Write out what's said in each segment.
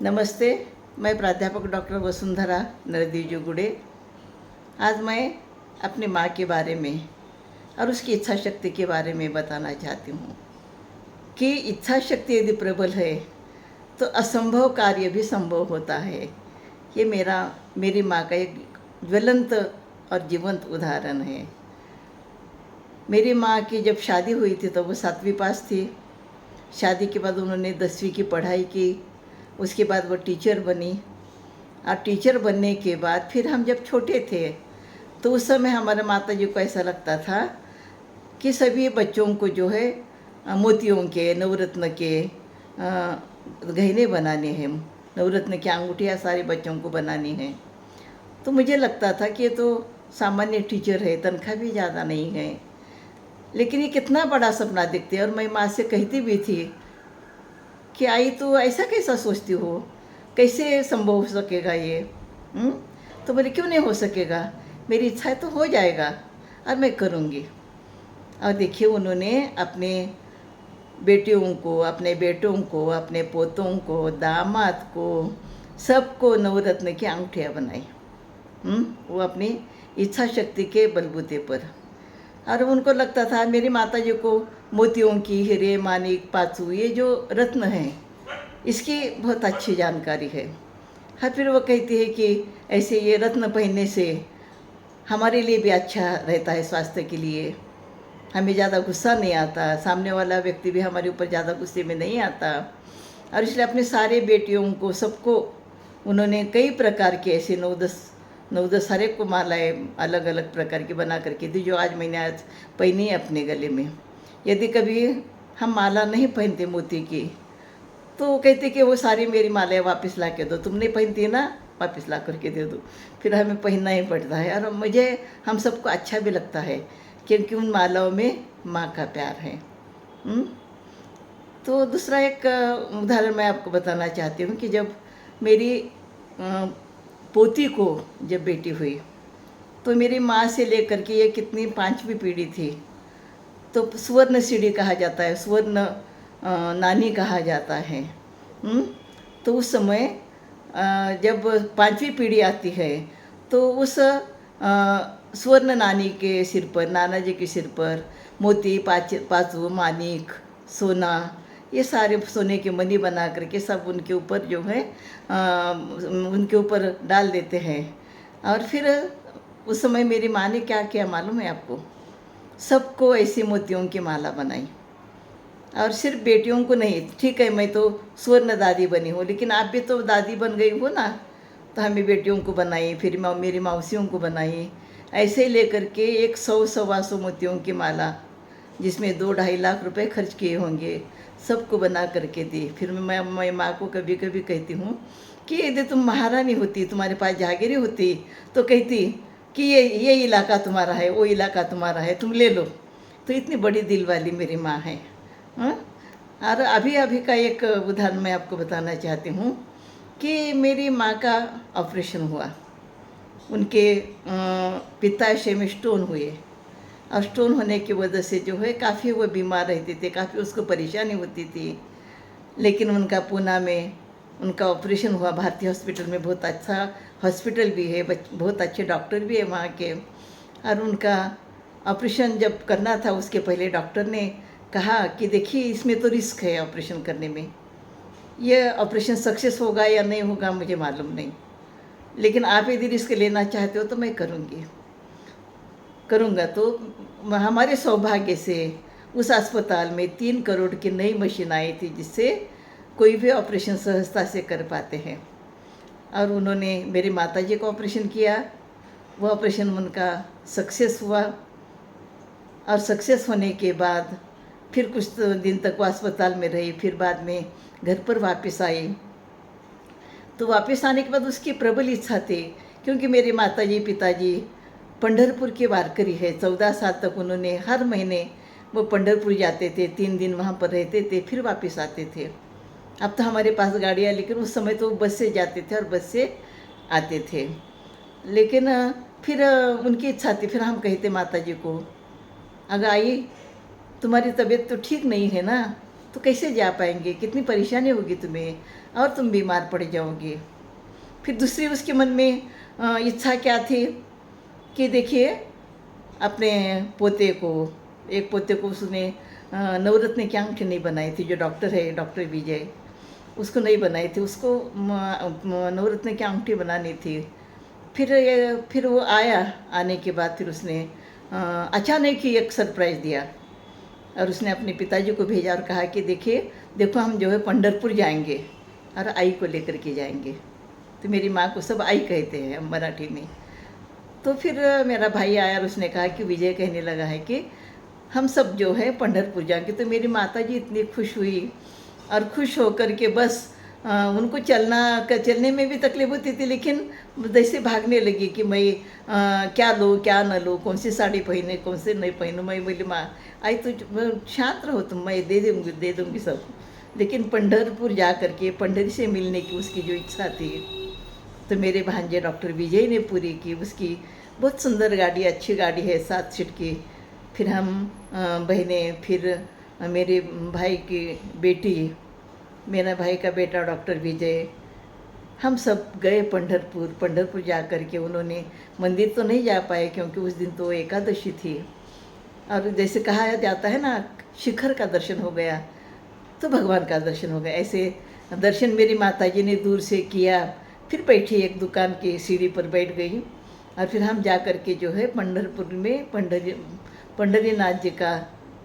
नमस्ते। मैं प्राध्यापक डॉक्टर वसुंधरा नरदेव गुड़े। आज मैं अपनी माँ के बारे में और उसकी इच्छा शक्ति के बारे में बताना चाहती हूँ कि इच्छा शक्ति यदि प्रबल है तो असंभव कार्य भी संभव होता है। ये मेरी माँ का एक ज्वलंत और जीवंत उदाहरण है। मेरी माँ की जब शादी हुई थी तो वो 7वीं पास थी। शादी के बाद उन्होंने 10वीं की पढ़ाई की। उसके बाद वो टीचर बनी और टीचर बनने के बाद फिर हम जब छोटे थे तो उस समय हमारे माता जी को ऐसा लगता था कि सभी बच्चों को जो है मोतियों के नवरत्न के गहने बनाने हैं, नवरत्न की अंगूठियाँ सारे बच्चों को बनानी हैं। तो मुझे लगता था कि ये तो सामान्य टीचर है, तनख्वाह भी ज़्यादा नहीं है, लेकिन ये कितना बड़ा सपना देखते हैं। और मैं माँ से कहती भी थी कि आई तो ऐसा कैसा सोचती हो, कैसे संभव हो सकेगा ये? तो बोले क्यों नहीं हो सकेगा, मेरी इच्छा है तो हो जाएगा और मैं करूँगी। और देखिए उन्होंने अपने बेटियों को, अपने बेटों को, अपने पोतों को, दामाद को, सबको नवरत्न की अंगूठियाँ बनाई। वो अपनी इच्छा शक्ति के बलबूते पर। और उनको लगता था मेरी माता जी को मोतियों की, हीरे मानिक पाचू, ये जो रत्न हैं इसकी बहुत अच्छी जानकारी है। हाँ, फिर वो कहती है कि ऐसे ये रत्न पहनने से हमारे लिए भी अच्छा रहता है, स्वास्थ्य के लिए हमें ज़्यादा गुस्सा नहीं आता, सामने वाला व्यक्ति भी हमारे ऊपर ज़्यादा गुस्से में नहीं आता। और इसलिए अपने सारे बेटियों को, सबको उन्होंने कई प्रकार के ऐसे 9-10 हर एक को मालाएँ अलग अलग प्रकार की बना करके दी, जो मैंने आज पहनी है अपने गले में। यदि कभी हम माला नहीं पहनते मोती की तो वो कहते कि वो सारी मेरी मालाएँ वापस ला के दो, तुम नहीं पहनती ना, वापस ला करके दे दो। फिर हमें पहनना ही पड़ता है और मुझे, हम सबको अच्छा भी लगता है क्योंकि उन मालाओं में माँ का प्यार है। तो दूसरा एक उदाहरण मैं आपको बताना चाहती हूँ कि जब मेरी पोती को जब बेटी हुई तो मेरी माँ से लेकर के ये कितनी 5वीं पीढ़ी थी, तो स्वर्ण सीढ़ी कहा जाता है, स्वर्ण नानी कहा जाता है। तो उस समय जब 5वीं पीढ़ी आती है तो उस स्वर्ण नानी के सिर पर, नाना जी के सिर पर मोती, पाचू, मानिक, सोना, ये सारे सोने के मनी बना करके सब उनके ऊपर जो है उनके ऊपर डाल देते हैं। और फिर उस समय मेरी माँ ने क्या किया मालूम है आपको? सबको ऐसी मोतियों की माला बनाई। और सिर्फ बेटियों को नहीं, ठीक है मैं तो स्वर्ण दादी बनी हूँ, लेकिन आप भी तो दादी बन गई हो ना, तो हमें बेटियों को बनाई, फिर मेरी मौसियों को बनाई। ऐसे ही लेकर के 100-125 मोतियों की माला, जिसमें 2-2.5 लाख रुपए खर्च किए होंगे, सबको बना करके दी। फिर मैं माँ को कभी कभी कहती हूँ कि यदि तुम महारानी होती, तुम्हारे पास जागीरें होती, तो कहती कि ये इलाका तुम्हारा है, वो इलाका तुम्हारा है, तुम ले लो। तो इतनी बड़ी दिल वाली मेरी माँ है। और अभी का एक उदाहरण मैं आपको बताना चाहती हूँ कि मेरी माँ का ऑपरेशन हुआ। उनके पित्ताशय में स्टोन हुए और स्टोन होने की वजह से जो है काफ़ी वो बीमार रहते थे, काफ़ी उसको परेशानी होती थी। लेकिन उनका पूना में उनका ऑपरेशन हुआ, भारतीय हॉस्पिटल में, बहुत अच्छा हॉस्पिटल भी है, बहुत अच्छे डॉक्टर भी है वहाँ के। और उनका ऑपरेशन जब करना था उसके पहले डॉक्टर ने कहा कि देखिए इसमें तो रिस्क है ऑपरेशन करने में, ये ऑपरेशन सक्सेस होगा या नहीं होगा मुझे मालूम नहीं, लेकिन आप यदि रिस्क लेना चाहते हो तो मैं करूँगा। तो हमारे सौभाग्य से उस अस्पताल में 3 करोड़ की नई मशीन आई थी, जिससे कोई भी ऑपरेशन सहजता से कर पाते हैं। और उन्होंने मेरी माताजी को ऑपरेशन किया, वो ऑपरेशन उनका सक्सेस हुआ। और सक्सेस होने के बाद फिर कुछ दिन तक वो अस्पताल में रही, फिर बाद में घर पर वापस आई। तो वापस आने के बाद उसकी प्रबल इच्छा थी, क्योंकि मेरे माताजी पिताजी पंढरपुर के वारकरी है। 14 साल तक उन्होंने हर महीने वो पंढरपुर जाते थे, 3 दिन वहाँ पर रहते थे, फिर वापस आते थे। अब तो हमारे पास गाड़ियाँ, लेकिन उस समय तो बस से जाते थे और बस से आते थे। लेकिन फिर उनकी इच्छा थी, फिर हम कहते माताजी को, अगर आई तुम्हारी तबीयत तो ठीक नहीं है ना, तो कैसे जा पाएंगे, कितनी परेशानी होगी तुम्हें, और तुम बीमार पड़ जाओगे। फिर दूसरी उसके मन में इच्छा क्या थी कि देखिए अपने पोते को, एक पोते को उसने नवरत्न की अंगूठी नहीं बनाई थी, जो डॉक्टर है डॉक्टर विजय, उसको नहीं बनाई थी, उसको नवरत्न की अंगूठी बनानी थी। फिर वो आया, आने के बाद फिर उसने अचानक ही एक सरप्राइज़ दिया और उसने अपने पिताजी को भेजा और कहा कि देखिए देखो हम जो है पंढरपुर जाएंगे और आई को लेकर के जाएंगे। तो मेरी माँ को सब आई कहते हैं मराठी में। तो फिर मेरा भाई आया और उसने कहा कि विजय कहने लगा है कि हम सब जो है पंढरपुर जाएंगे। तो मेरी माता जी इतनी खुश हुई और खुश होकर के बस उनको चलने में भी तकलीफ होती थी, लेकिन जैसे भागने लगी कि मैं क्या लूँ क्या न लूँ, कौन सी साड़ी पहने कौन से नहीं पहनूँ। मैं बोली माँ आई तो शांत रहो तुम, मैं दे दूँगी सब। लेकिन पंढरपुर जा कर के पंडरी से मिलने की उसकी जो इच्छा थी तो मेरे भांजे डॉक्टर विजय ने पूरी की। उसकी बहुत सुंदर गाड़ी, अच्छी गाड़ी है, 7 सीट की। फिर हम बहनें, फिर मेरे भाई की बेटी, मेरा भाई का बेटा डॉक्टर विजय, हम सब गए पंढरपुर जा कर के उन्होंने मंदिर तो नहीं जा पाए क्योंकि उस दिन तो एकादशी थी। और जैसे कहा जाता है ना, शिखर का दर्शन हो गया तो भगवान का दर्शन हो गया। ऐसे दर्शन मेरी माताजी ने दूर से किया। फिर बैठी एक दुकान की सीढ़ी पर बैठ गई और फिर हम जा कर के जो है पंढरपुर में पंढरीनाथ जी का,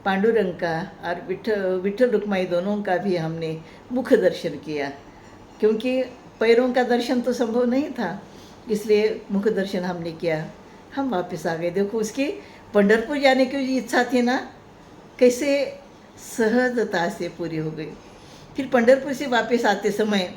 पांडुरंग का और विठल रुक्माई दोनों का भी हमने मुख दर्शन किया, क्योंकि पैरों का दर्शन तो संभव नहीं था, इसलिए मुख दर्शन हमने किया। हम वापस आ गए। देखो उसकी पंढरपुर जाने की जो इच्छा थी ना, कैसे सहजता से पूरी हो गई। फिर पंढरपुर से वापस आते समय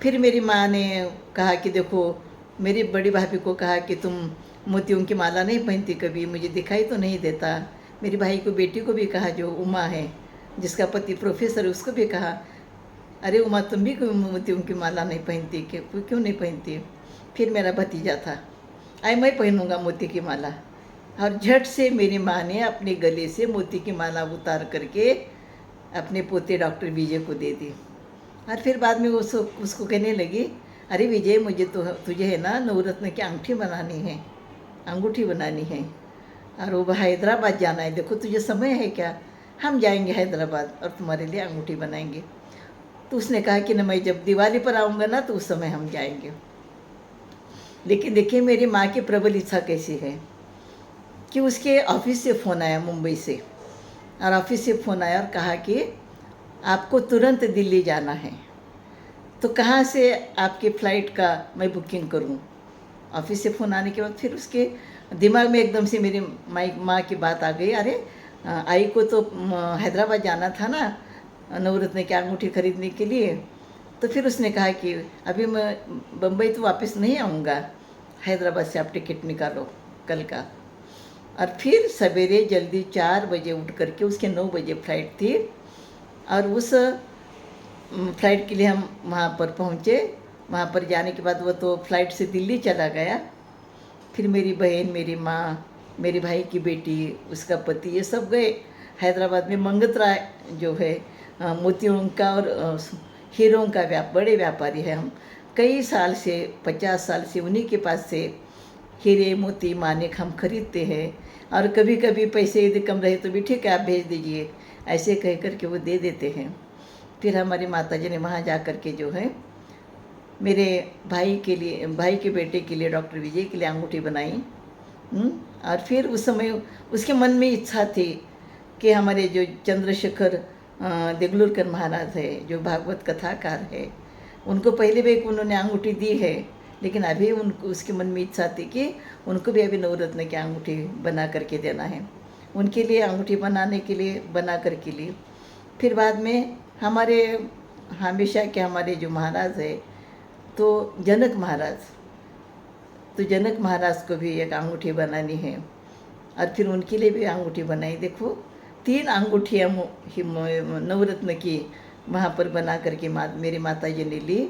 फिर मेरी माँ ने कहा कि देखो, मेरी बड़ी भाभी को कहा कि तुम मोतियों की माला नहीं पहनती कभी, मुझे दिखाई तो नहीं देता। मेरी भाई को, बेटी को भी कहा, जो उमा है जिसका पति प्रोफेसर है, उसको भी कहा अरे उमा तुम भी क्यों मोतियों की माला नहीं पहनती, क्यों नहीं पहनती। फिर मेरा भतीजा था, आए मैं पहनूंगा मोती की माला। और झट से मेरी माँ ने अपने गले से मोती की माला उतार करके अपने पोते डॉक्टर विजय को दे दी। और फिर बाद में उसको कहने लगी अरे विजय, मुझे तो तुझे है ना नवरत्न की अंगूठी बनानी है, अंगूठी बनानी है, और वो हैदराबाद जाना है। देखो तुझे समय है क्या, हम जाएंगे हैदराबाद और तुम्हारे लिए अंगूठी बनाएंगे। तो उसने कहा कि ना, मैं जब दिवाली पर आऊँगा ना तो उस समय हम जाएंगे। लेकिन देखिए मेरी माँ की प्रबल इच्छा कैसी है कि उसके ऑफिस से फ़ोन आया मुंबई से, और ऑफिस से फ़ोन आया और कहा कि आपको तुरंत दिल्ली जाना है, तो कहाँ से आपके फ़्लाइट का मैं बुकिंग करूं। ऑफिस से फ़ोन आने के बाद फिर उसके दिमाग में एकदम से मेरी माँ की बात आ गई, अरे आई को तो हैदराबाद जाना था ना नवरत्न की अंगूठी खरीदने के लिए। तो फिर उसने कहा कि अभी मैं बम्बई तो वापस नहीं आऊँगा, हैदराबाद से आप टिकट निकालो कल का। और फिर सवेरे जल्दी 4 बजे उठ करके, उसके 9 बजे फ़्लाइट थी, और उस फ़्लाइट के लिए हम वहाँ पर पहुँचे। वहाँ पर जाने के बाद वो तो फ़्लाइट से दिल्ली चला गया। फिर मेरी बहन, मेरी माँ, मेरे भाई की बेटी, उसका पति, ये सब गए हैदराबाद में। मंगतराय जो है मोतियों का और हीरों का बड़े व्यापारी है। हम कई साल से, 50 साल से उन्हीं के पास से हीरे मोती मानिक हम खरीदते हैं, और कभी कभी पैसे यदि कम रहे तो भी ठीक है आप भेज दीजिए, ऐसे कह कर के वो दे देते हैं। फिर हमारी माताजी ने वहाँ जा कर के जो है मेरे भाई के लिए, भाई के बेटे के लिए, डॉक्टर विजय के लिए अंगूठी बनाई। और फिर उस समय उसके मन में इच्छा थी कि हमारे जो चंद्रशेखर देगलूरकर महाराज है, जो भागवत कथाकार है, उनको पहले भी उन्होंने अंगूठी दी है, लेकिन अभी उनको, उसके मन में इच्छा थी कि उनको भी अभी नवरत्न की अंगूठी बना करके देना है। उनके लिए अंगूठी बनाने के लिए बना करके ली। फिर बाद में हमारे हमेशा के हमारे जो महाराज है तो जनक महाराज, तो जनक महाराज को भी एक अंगूठी बनानी है, और फिर उनके लिए भी अंगूठी बनाई। देखो 3 अंगूठियाँ नवरत्न की वहाँ पर बना करके मेरी माता जी ने ली।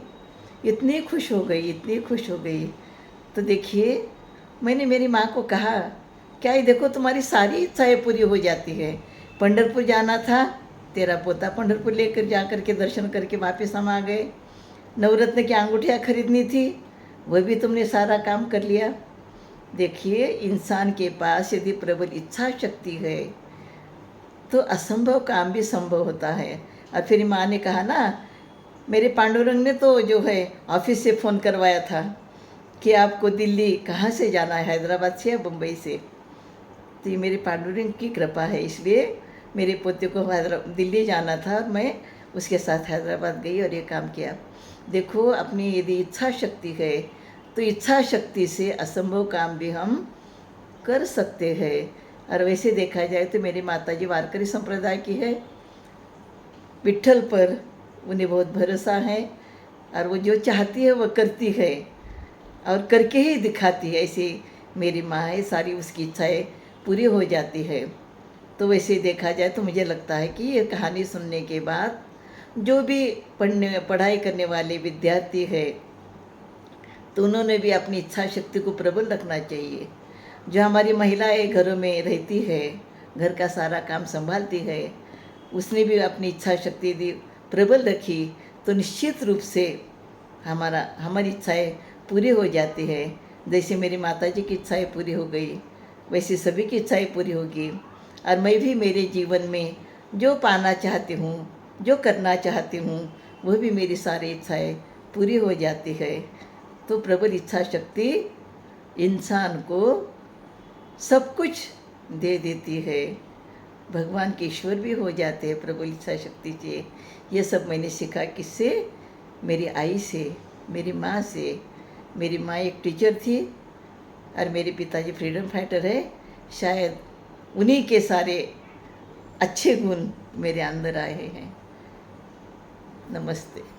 इतनी खुश हो गई, इतनी खुश हो गई। तो देखिए मैंने मेरी माँ को कहा क्या ये देखो तुम्हारी सारी इच्छाएं पूरी हो जाती है। पंढरपुर जाना था तेरा पोता पंढरपुर लेकर जा कर के दर्शन करके वापस हम आ गए। नवरत्न की अंगूठियाँ खरीदनी थी, वह भी तुमने सारा काम कर लिया। देखिए, इंसान के पास यदि प्रबल इच्छा शक्ति है तो असंभव काम भी संभव होता है। और फिर माँ ने कहा ना, मेरे पांडुरंग ने तो जो है ऑफिस से फ़ोन करवाया था कि आपको दिल्ली कहाँ से जाना है, हैदराबाद से या मुंबई से। तो ये मेरे पांडुरंग की कृपा है, इसलिए मेरे पोते को दिल्ली जाना था और मैं उसके साथ हैदराबाद गई और ये काम किया। देखो, अपनी यदि इच्छा शक्ति है तो इच्छा शक्ति से असंभव काम भी हम कर सकते हैं। और वैसे देखा जाए तो मेरी माताजी वारकरी संप्रदाय की है, विट्ठल पर उन्हें बहुत भरोसा है और वो जो चाहती है वो करती है और करके ही दिखाती है। ऐसे मेरी माँ है, सारी उसकी इच्छाएं पूरी हो जाती है। तो वैसे देखा जाए तो मुझे लगता है कि ये कहानी सुनने के बाद जो भी पढ़ाई करने वाले विद्यार्थी है तो उन्होंने भी अपनी इच्छा शक्ति को प्रबल रखना चाहिए। जो हमारी महिलाएं घरों में रहती है, घर का सारा काम संभालती है, उसने भी अपनी इच्छा शक्ति यदि प्रबल रखी तो निश्चित रूप से हमारी इच्छाएं पूरी हो जाती है। जैसे मेरी माताजी की इच्छाएं पूरी हो गई, वैसे सभी की इच्छाएं पूरी होगी। और मैं भी मेरे जीवन में जो पाना चाहती हूँ, जो करना चाहती हूँ, वह भी मेरी सारी इच्छाएं पूरी हो जाती है। तो प्रबल इच्छा शक्ति इंसान को सब कुछ दे देती है। भगवान के ईश्वर भी हो जाते हैं प्रबल इच्छा शक्ति से। ये सब मैंने सीखा किससे? मेरी आई से, मेरी माँ से। मेरी माँ एक टीचर थी और मेरे पिताजी फ्रीडम फाइटर है। शायद उन्हीं के सारे अच्छे गुण मेरे अंदर आए हैं। नमस्ते।